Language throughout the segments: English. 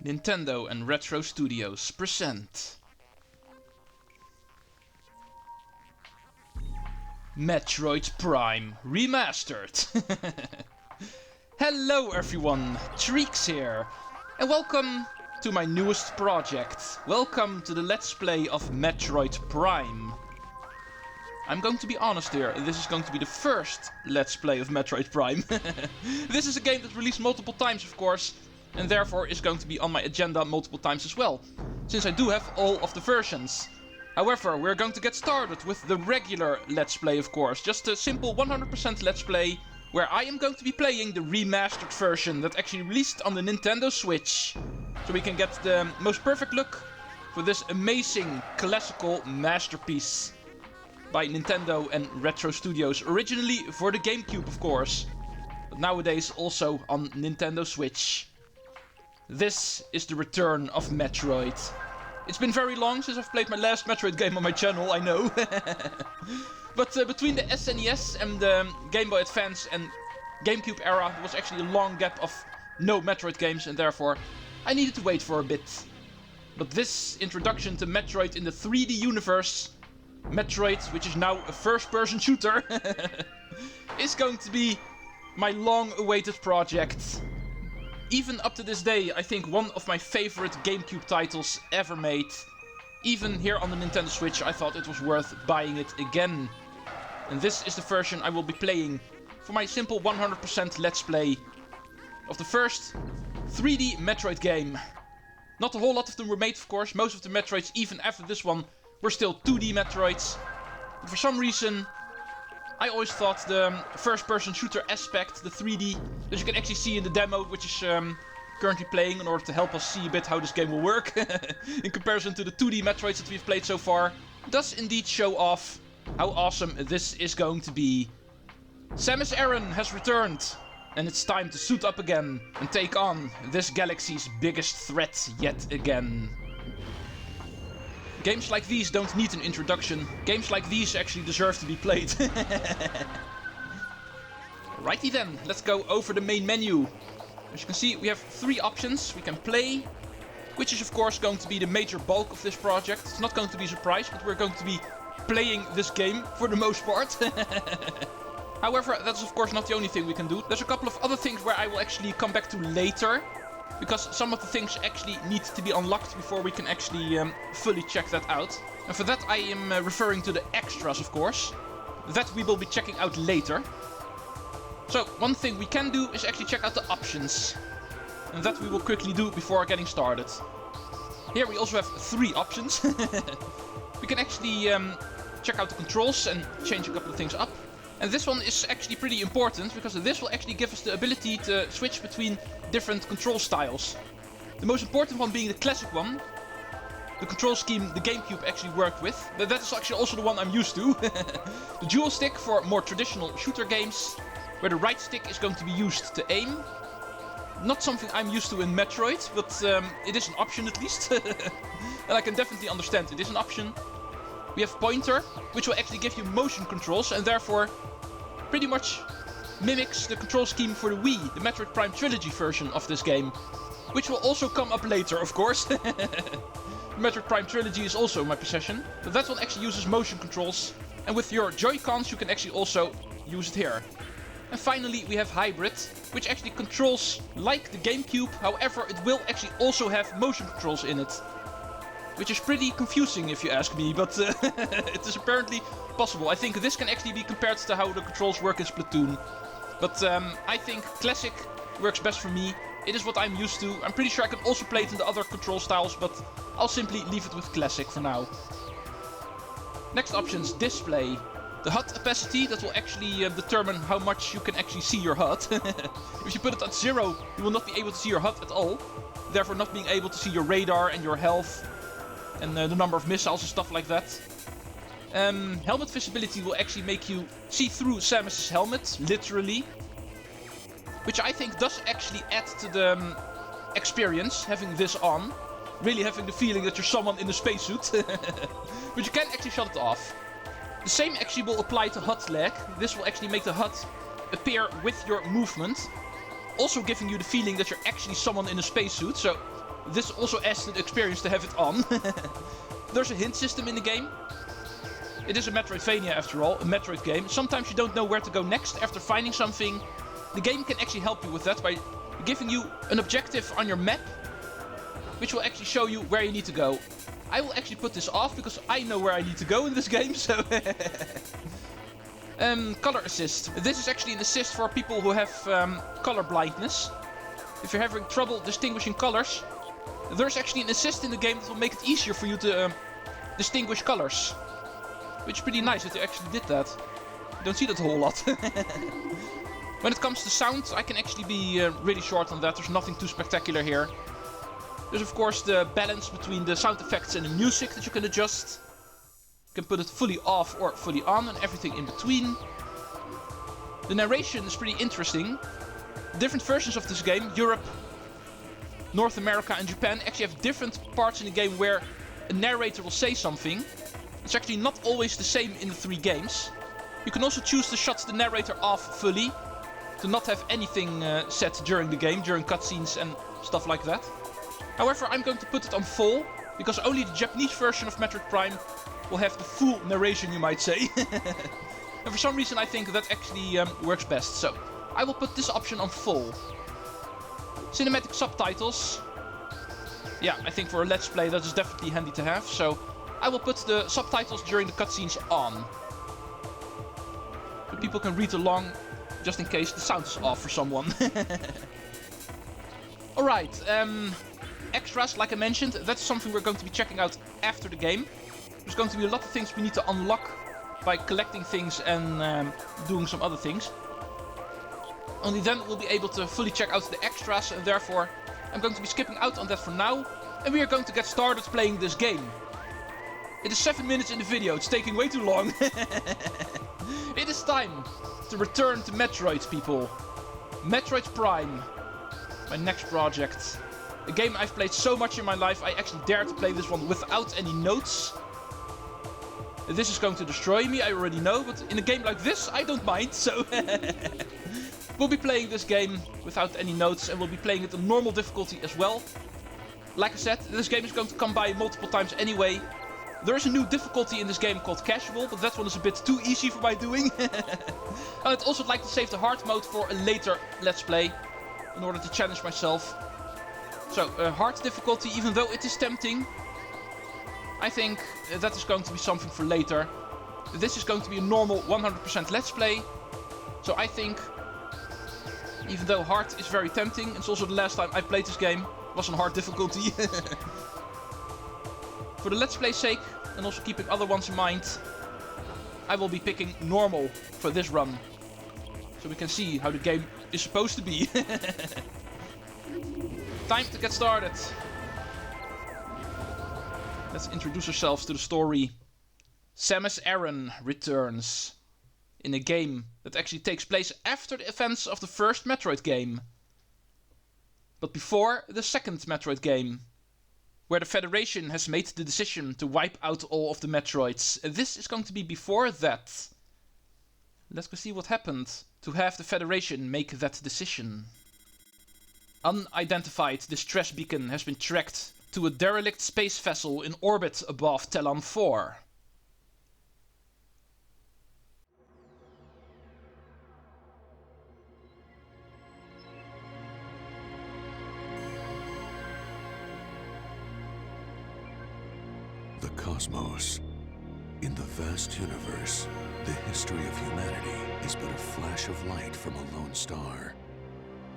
Nintendo and Retro Studios present Metroid Prime Remastered. Hello everyone, Treecks here, and welcome to my newest project. Welcome to the Let's Play of Metroid Prime. I'm going to be honest here, this is going to be the first Let's Play of Metroid Prime. This is a game that released multiple times, of course, and therefore is going to be on my agenda multiple times as well, since I do have all of the versions. However, we're going to get started with the regular Let's Play, of course, just a simple 100% Let's Play, where I am going to be playing the remastered version that actually released on the Nintendo Switch, so we can get the most perfect look for this amazing classical masterpiece by Nintendo and Retro Studios, originally for the GameCube, of course, but nowadays also on Nintendo Switch. This is the return of Metroid. It's been very long since I've played my last Metroid game on my channel, I know. But between the SNES and the Game Boy Advance and GameCube era, there was actually a long gap of no Metroid games, and therefore I needed to wait for a bit. But this introduction to Metroid in the 3D universe, Metroid, which is now a first-person shooter, is going to be my long-awaited project. Even up to this day, I think one of my favorite GameCube titles ever made. Even here on the Nintendo Switch, I thought it was worth buying it again. And this is the version I will be playing for my simple 100% Let's Play of the first 3D Metroid game. Not a whole lot of them were made, of course. Most of the Metroids, even after this one, were still 2D Metroids. But for some reason, I always thought the first-person shooter aspect, the 3D, that you can actually see in the demo, which is currently playing in order to help us see a bit how this game will work, in comparison to the 2D Metroids that we've played so far, does indeed show off how awesome this is going to be. Samus Aran has returned, and it's time to suit up again and take on this galaxy's biggest threat yet again. Games like these don't need an introduction. Games like these actually deserve to be played. Righty then, let's go over the main menu. As you can see, we have three options. We can play, which is of course going to be the major bulk of this project. It's not going to be a surprise, but we're going to be playing this game for the most part. However, that's of course not the only thing we can do. There's a couple of other things where I will actually come back to later, because some of the things actually need to be unlocked before we can actually fully check that out. And for that I am referring to the extras, of course. That we will be checking out later. So one thing we can do is actually check out the options. And that we will quickly do before getting started. Here we also have three options. We can actually check out the controls and change a couple of things up. And this one is actually pretty important, because this will actually give us the ability to switch between different control styles. The most important one being the classic one. The control scheme the GameCube actually worked with. But that is actually also the one I'm used to. The dual stick for more traditional shooter games, where the right stick is going to be used to aim. Not something I'm used to in Metroid, but it is an option at least. And I can definitely understand it is an option. We have pointer, which will actually give you motion controls, and therefore pretty much mimics the control scheme for the Wii, the Metroid Prime Trilogy version of this game, which will also come up later, of course. The Metroid Prime Trilogy is also in my possession, but that one actually uses motion controls, and with your Joy-Cons you can actually also use it here. And finally we have Hybrid, which actually controls like the GameCube, however it will actually also have motion controls in it. Which is pretty confusing if you ask me, but it is apparently possible. I think this can actually be compared to how the controls work in Splatoon. But I think Classic works best for me. It is what I'm used to. I'm pretty sure I can also play it in the other control styles, but I'll simply leave it with Classic for now. Next options, display. The HUD opacity, that will actually determine how much you can actually see your HUD. If you put it at 0, you will not be able to see your HUD at all. Therefore not being able to see your radar and your health. And the number of missiles and stuff like that. Helmet visibility will actually make you see through Samus' helmet, literally. Which I think does actually add to the experience, having this on. Really having the feeling that you're someone in a spacesuit. But you can actually shut it off. The same actually will apply to HUD lag. This will actually make the HUD appear with your movement. Also giving you the feeling that you're actually someone in a spacesuit. So this also adds to the experience to have it on. There's a hint system in the game. It is a Metroidvania after all, a Metroid game. Sometimes you don't know where to go next after finding something. The game can actually help you with that by giving you an objective on your map, which will actually show you where you need to go. I will actually put this off because I know where I need to go in this game, so... Color assist. This is actually an assist for people who have color blindness. If you're having trouble distinguishing colors, there's actually an assist in the game that will make it easier for you to distinguish colors. Which is pretty nice that they actually did that. You don't see that a whole lot. When it comes to sound, I can actually be really short on that. There's nothing too spectacular here. There's of course the balance between the sound effects and the music that you can adjust. You can put it fully off or fully on and everything in between. The narration is pretty interesting. Different versions of this game, Europe, North America and Japan, actually have different parts in the game where a narrator will say something. It's actually not always the same in the 3 games. You can also choose to shut the narrator off fully, to not have anything said during the game, during cutscenes and stuff like that. However, I'm going to put it on full, because only the Japanese version of Metroid Prime will have the full narration, you might say. And for some reason I think that actually works best, so I will put this option on full. Cinematic subtitles. Yeah, I think for a Let's Play that is definitely handy to have, so I will put the subtitles during the cutscenes on. So people can read along, just in case the sound is off for someone. Alright, extras, like I mentioned, that's something we're going to be checking out after the game. There's going to be a lot of things we need to unlock by collecting things and doing some other things. Only then we'll be able to fully check out the extras, and therefore I'm going to be skipping out on that for now. And we are going to get started playing this game. It is 7 minutes in the video, it's taking way too long. It is time to return to Metroid, people. Metroid Prime, my next project. A game I've played so much in my life, I actually dare to play this one without any notes. This is going to destroy me, I already know, but in a game like this, I don't mind, so... We'll be playing this game without any notes, and we'll be playing it on normal difficulty as well. Like I said, this game is going to come by multiple times anyway. There is a new difficulty in this game called Casual, but that one is a bit too easy for my doing. I'd also like to save the hard mode for a later Let's Play, in order to challenge myself. So, hard difficulty, even though it is tempting, I think that is going to be something for later. This is going to be a normal 100% Let's Play. So I think, even though hard is very tempting, it's also the last time I played this game, was on hard difficulty. For the Let's Play sake, and also keeping other ones in mind, I will be picking normal for this run. So we can see how the game is supposed to be. Time to get started. Let's introduce ourselves to the story. Samus Aran returns in a game that actually takes place after the events of the first Metroid game. But before the second Metroid game, where the Federation has made the decision to wipe out all of the Metroids. This is going to be before that. Let's go see what happened to have the Federation make that decision. Unidentified distress beacon has been tracked to a derelict space vessel in orbit above Tallon IV. The cosmos. In the vast universe, the history of humanity is but a flash of light from a lone star.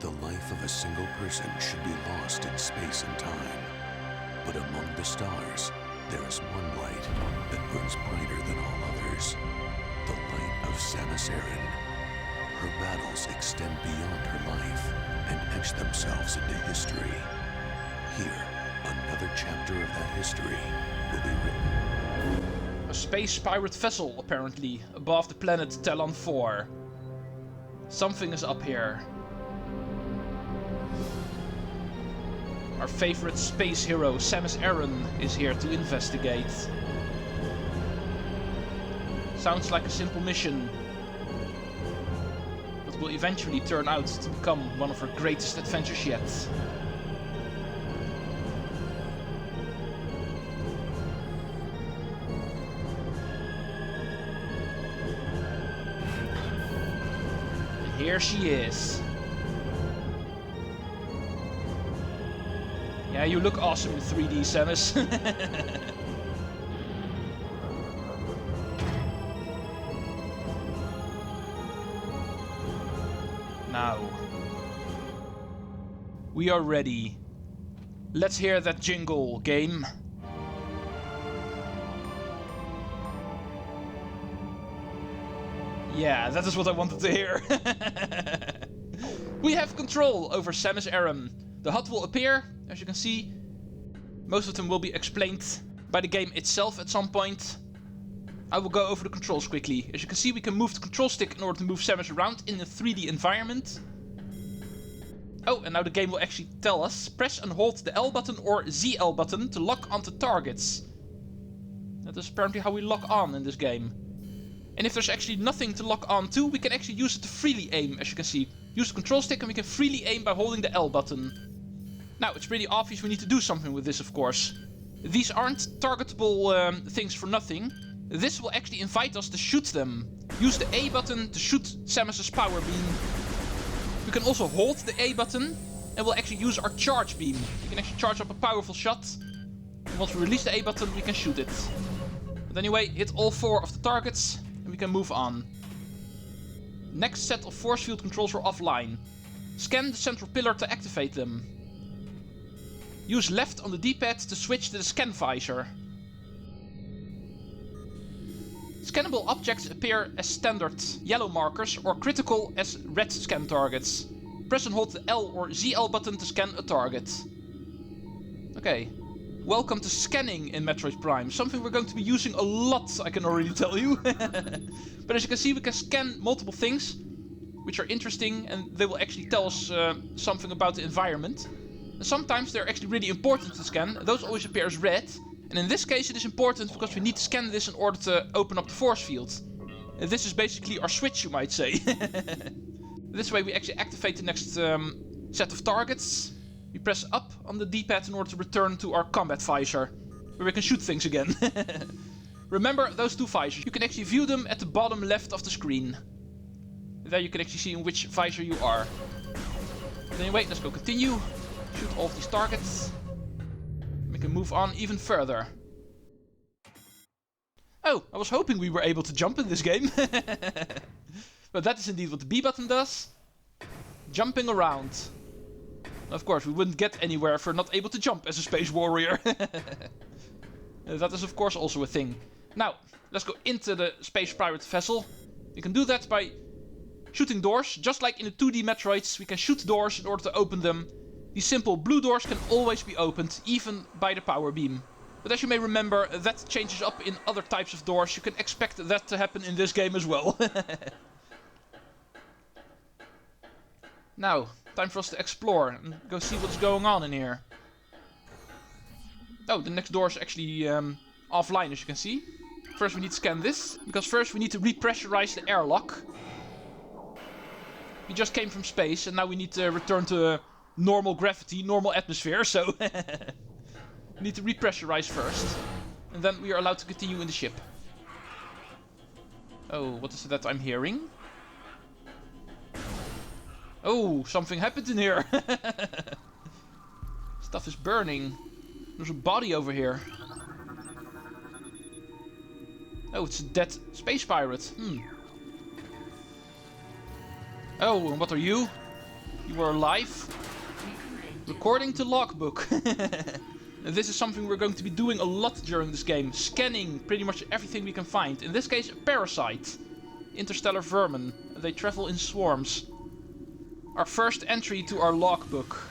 The life of a single person should be lost in space and time. But among the stars, there is one light that burns brighter than all others. The light of Samus Aran. Her battles extend beyond her life and etch themselves into history. Here, another chapter of that history will be written. A space pirate vessel, apparently, above the planet Tallon IV. Something is up here. Our favorite space hero, Samus Aran, is here to investigate. Sounds like a simple mission, but will eventually turn out to become one of her greatest adventures yet. Here she is. Yeah, you look awesome in 3D, Samus. Now. We are ready. Let's hear that jingle, game. Yeah, that is what I wanted to hear. We have control over Samus Aran. The HUD will appear, as you can see. Most of them will be explained by the game itself at some point. I will go over the controls quickly. As you can see, we can move the control stick in order to move Samus around in a 3D environment. Oh, and now the game will actually tell us. Press and hold the L button or ZL button to lock onto targets. That is apparently how we lock on in this game. And if there's actually nothing to lock on to, we can actually use it to freely aim, as you can see. Use the control stick and we can freely aim by holding the L button. Now, it's pretty obvious we need to do something with this, of course. These aren't targetable things for nothing. This will actually invite us to shoot them. Use the A button to shoot Samus's power beam. We can also hold the A button and we'll actually use our charge beam. We can actually charge up a powerful shot. And once we release the A button, we can shoot it. But anyway, hit all 4 of the targets and we can move on. Next set of force field controls are offline. Scan the central pillar to activate them. Use left on the D-pad to switch to the scan visor. Scannable objects appear as standard yellow markers or critical as red scan targets. Press and hold the L or ZL button to scan a target. Okay. Welcome to scanning in Metroid Prime. Something we're going to be using a lot, I can already tell you. But as you can see, we can scan multiple things, which are interesting, and they will actually tell us something about the environment. And sometimes they're actually really important to scan. Those always appear as red. And in this case it is important because we need to scan this in order to open up the force field. And this is basically our switch, you might say. This way we actually activate the next set of targets. We press up on the D-pad in order to return to our combat visor, where we can shoot things again. Remember those 2 visors. You can actually view them at the bottom left of the screen. There you can actually see in which visor you are. But anyway, let's go continue. Shoot all of these targets. We can move on even further. Oh, I was hoping we were able to jump in this game. But that is indeed what the B button does. Jumping around. Of course, we wouldn't get anywhere if we're not able to jump as a space warrior. That is of course also a thing. Now, let's go into the space pirate vessel. You can do that by shooting doors. Just like in the 2D Metroids, we can shoot doors in order to open them. These simple blue doors can always be opened, even by the power beam. But as you may remember, that changes up in other types of doors. You can expect that to happen in this game as well. Now, time for us to explore and go see what's going on in here. Oh, the next door is actually offline, as you can see. First we need to scan this, because first we need to repressurize the airlock. We just came from space and now we need to return to normal gravity, normal atmosphere, so we need to repressurize first. And then we are allowed to continue in the ship. Oh, what is that I'm hearing? Oh, something happened in here. Stuff is burning. There's a body over here. Oh, it's a dead space pirate. Oh, and what are you? You were alive? Recording to logbook. This is something we're going to be doing a lot during this game. Scanning pretty much everything we can find. In this case, a parasite. Interstellar vermin. They travel in swarms. Our first entry to our logbook.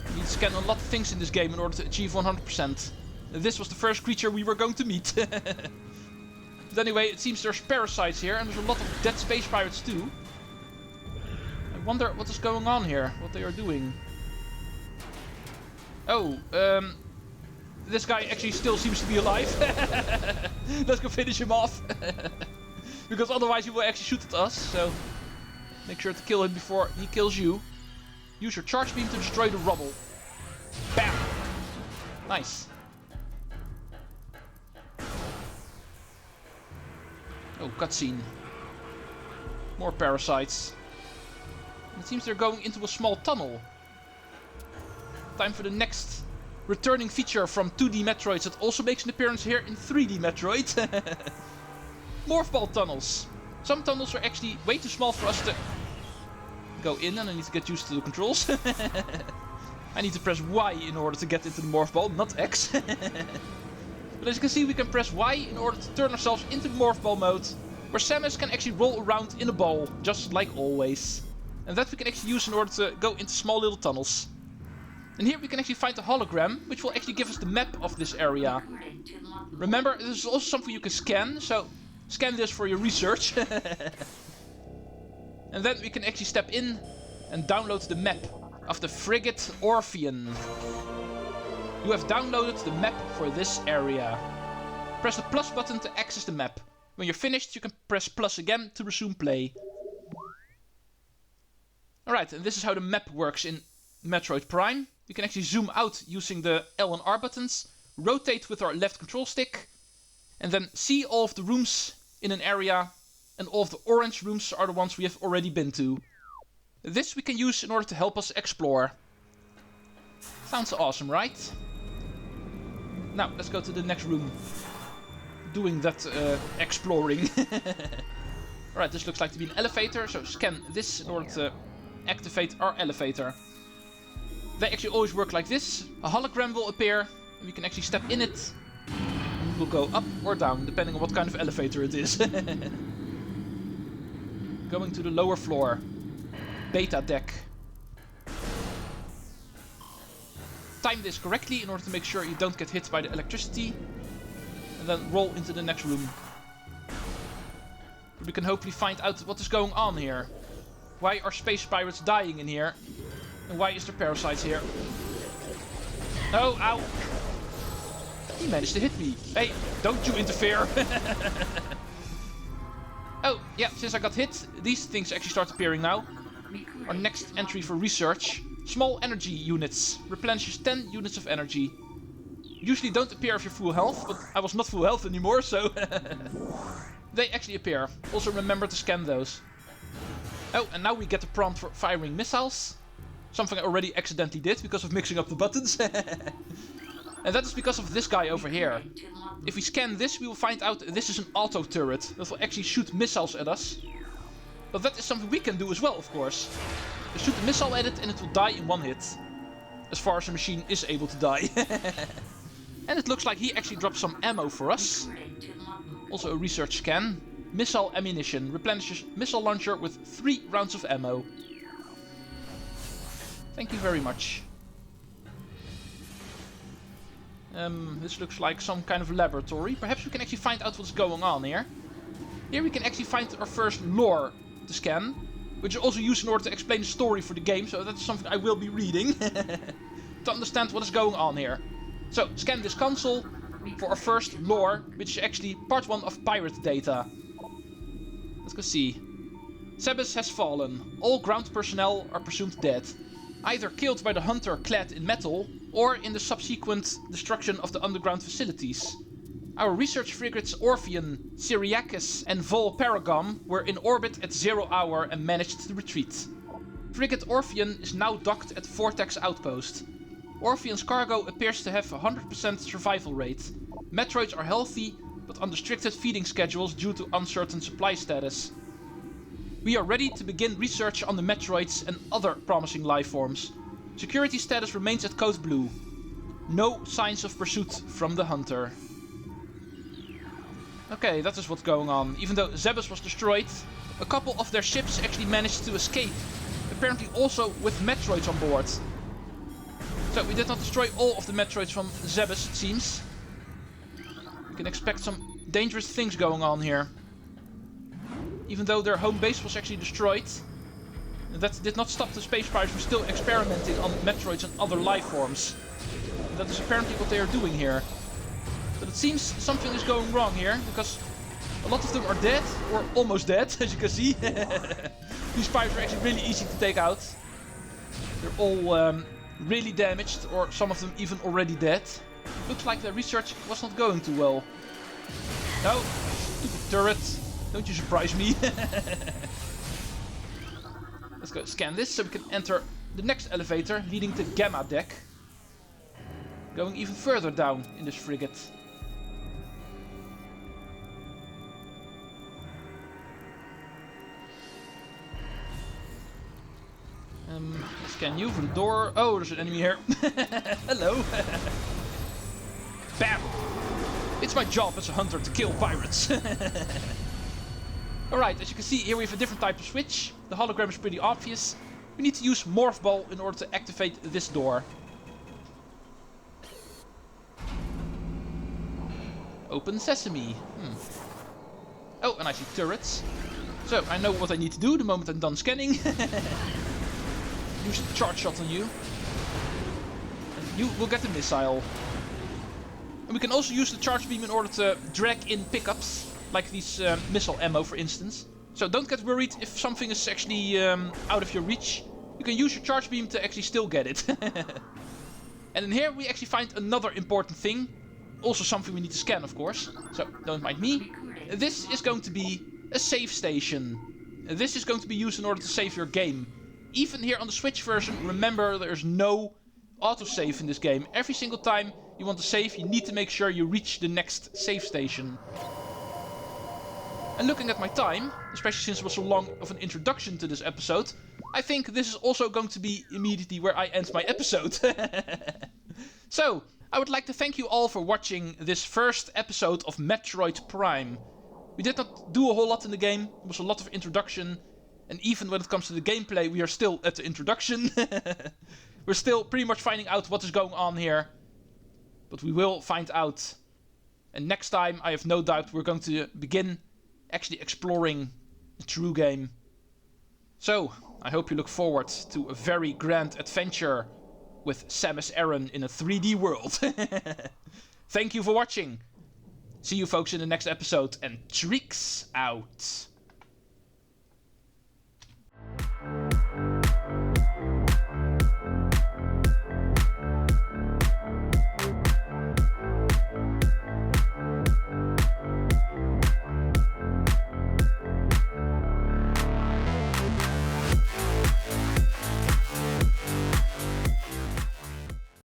We need to scan a lot of things in this game in order to achieve 100%. This was the first creature we were going to meet. But anyway, it seems there's parasites here, and there's a lot of dead space pirates too. I wonder what is going on here, what they are doing. Oh, this guy actually still seems to be alive. Let's go finish him off. Because otherwise he will actually shoot at us, so make sure to kill him before he kills you. Use your charge beam to destroy the rubble. Bam! Nice. Oh, cutscene. More parasites. It seems they're going into a small tunnel. Time for the next returning feature from 2D Metroids that also makes an appearance here in 3D Metroid. Morph ball tunnels. Some tunnels are actually way too small for us to go in, and I need to get used to the controls. I need to press Y in order to get into the morph ball, not X. But as you can see, we can press Y in order to turn ourselves into the morph ball mode, where Samus can actually roll around in a ball, just like always. And that we can actually use in order to go into small little tunnels. And here we can actually find a hologram, which will actually give us the map of this area. Remember, this is also something you can scan, so scan this for your research. And then we can actually step in and download the map of the Frigate Orphean. You have downloaded the map for this area. Press the plus button to access the map. When you're finished, you can press plus again to resume play. Alright, and this is how the map works in Metroid Prime. We can actually zoom out using the L and R buttons, rotate with our left control stick, and then see all of the rooms in an area, and all of the orange rooms are the ones we have already been to. This we can use in order to help us explore. Sounds awesome, right? Now, let's go to the next room. Doing that exploring. Alright, this looks like to be an elevator, so scan this in order to activate our elevator. They actually always work like this. A hologram will appear, and we can actually step in it. And we'll go up or down, depending on what kind of elevator it is. Going to the lower floor. Beta deck. Time this correctly in order to make sure you don't get hit by the electricity. And then roll into the next room. We can hopefully find out what is going on here. Why are space pirates dying in here? And why is there parasites here? Oh, ow! He managed to hit me. Hey, don't you interfere! Oh, yeah, since I got hit, these things actually start appearing now. Our next entry for research. Small energy units. Replenishes 10 units of energy. Usually don't appear if you're full health, but I was not full health anymore, so... They actually appear. Also remember to scan those. Oh, and now we get the prompt for firing missiles. Something I already accidentally did because of mixing up the buttons. And that is because of this guy over here. If we scan this, we will find out this is an auto turret that will actually shoot missiles at us. But that is something we can do as well, of course. Just shoot a missile at it and it will die in one hit. As far as the machine is able to die. And it looks like he actually dropped some ammo for us. Also a research scan. Missile ammunition. Replenishes missile launcher with 3 rounds of ammo. Thank you very much. This looks like some kind of laboratory. Perhaps we can actually find out what's going on here. Here we can actually find our first lore to scan, which is also used in order to explain the story for the game, so that's something I will be reading to understand what is going on here. So, scan this console for our first lore, which is actually part 1 of pirate data. Let's go see. Samus has fallen. All ground personnel are presumed dead. Either killed by the hunter clad in metal, or in the subsequent destruction of the underground facilities. Our research frigates Orphean, Syriacus and Vol Paragon were in orbit at 0 hour and managed to retreat. Frigate Orphean is now docked at Vortex Outpost. Orphean's cargo appears to have a 100% survival rate. Metroids are healthy, but on restricted feeding schedules due to uncertain supply status. We are ready to begin research on the Metroids and other promising life forms. Security status remains at Code Blue. No signs of pursuit from the hunter. Okay, that is what's going on. Even though Zebes was destroyed, a couple of their ships actually managed to escape. Apparently also with Metroids on board. So we did not destroy all of the Metroids from Zebes, it seems. We can expect some dangerous things going on here. Even though their home base was actually destroyed. And that did not stop the space pirates from still experimenting on Metroids and other life forms. And that is apparently what they are doing here. But it seems something is going wrong here, because a lot of them are dead, or almost dead, as you can see. These pirates are actually really easy to take out. They're all really damaged, or some of them even already dead. Looks like their research was not going too well. No, stupid turret. Don't you surprise me. Let's go scan this so we can enter the next elevator leading to Gamma Deck. Going even further down in this frigate. Scan you for the door. Oh, there's an enemy here. Hello. Bam. It's my job as a hunter to kill pirates. Alright, as you can see here we have a different type of switch. The hologram is pretty obvious. We need to use Morph Ball in order to activate this door. Open sesame. Oh, and I see turrets. So, I know what I need to do the moment I'm done scanning. Use the charge shot on you. And you will get the missile. And we can also use the charge beam in order to drag in pickups. Like these missile ammo, for instance. So don't get worried if something is actually out of your reach. You can use your charge beam to actually still get it. And in here we actually find another important thing. Also something we need to scan, of course. So don't mind me. This is going to be a save station. This is going to be used in order to save your game. Even here on the Switch version, remember there's no autosave in this game. Every single time you want to save, you need to make sure you reach the next save station. And looking at my time, especially since it was so long of an introduction to this episode, I think this is also going to be immediately where I end my episode. So, I would like to thank you all for watching this first episode of Metroid Prime. We did not do a whole lot in the game, it was a lot of introduction, and even when it comes to the gameplay, we are still at the introduction. We're still pretty much finding out what is going on here, but we will find out. And next time, I have no doubt we're going to begin actually exploring the true game. So, I hope you look forward to a very grand adventure with Samus Aran in a 3D world. Thank you for watching. See you folks in the next episode, and Treecks out.